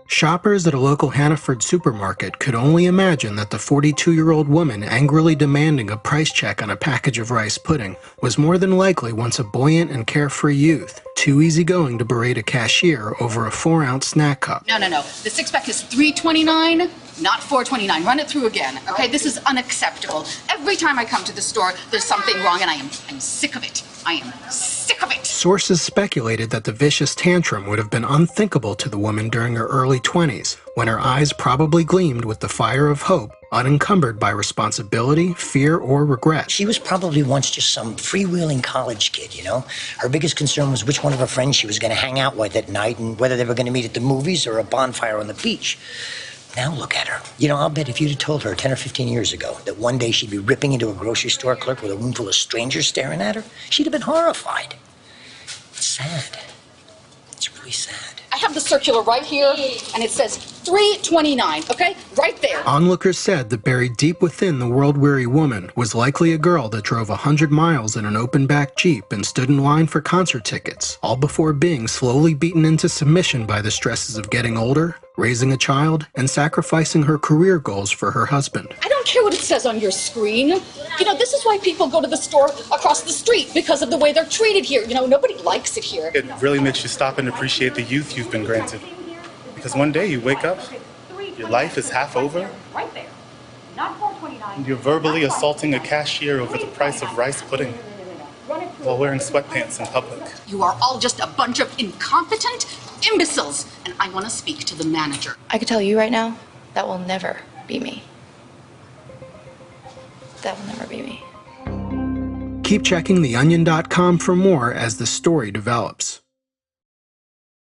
Shoppers at a local Hannaford supermarket could only imagine that the 42-year-old woman angrily demanding a price check on a package of rice pudding was more than likely once a buoyant and carefree youth, too easygoing to berate a cashier over a 4-ounce snack cup. No. The six-pack is $3.29, not $4.29. Run it through again, okay? This is unacceptable. Every time I come to the store, there's something wrong, and I'm sick of it. I am sick of it. Sources speculated that the vicious tantrum would have been unthinkable to the woman during her early 20s, when her eyes probably gleamed with the fire of hope, unencumbered by responsibility, fear, or regret. She was probably once just some freewheeling college kid, you know? Her biggest concern was which one of her friends she was going to hang out with at night and whether they were going to meet at the movies or a bonfire on the beach. Now look at her. You know, I'll bet if you'd have told her 10 or 15 years ago that one day she'd be ripping into a grocery store clerk with a room full of strangers staring at her, she'd have been horrified. It's sad. It's really sad. I have the circular right here, and it says $3.29, okay? Right there. Onlookers said that buried deep within the world-weary woman was likely a girl that drove 100 miles in an open-back Jeep and stood in line for concert tickets, all before being slowly beaten into submission by the stresses of getting older, raising a child, and sacrificing her career goals for her husband. I don't care what it says on your screen. You know, this is why people go to the store across the street, because of the way they're treated here. You know, nobody likes it here. It really makes you stop and appreciate the youth you've been granted. Because one day you wake up, your life is half over, Right there. Not $4.29. and you're verbally assaulting a cashier over the price of rice pudding while wearing sweatpants in public. You are all just a bunch of incompetent imbeciles, and I want to speak to the manager. I could tell you right now, that will never be me. That will never be me. Keep checking theonion.com for more as the story develops.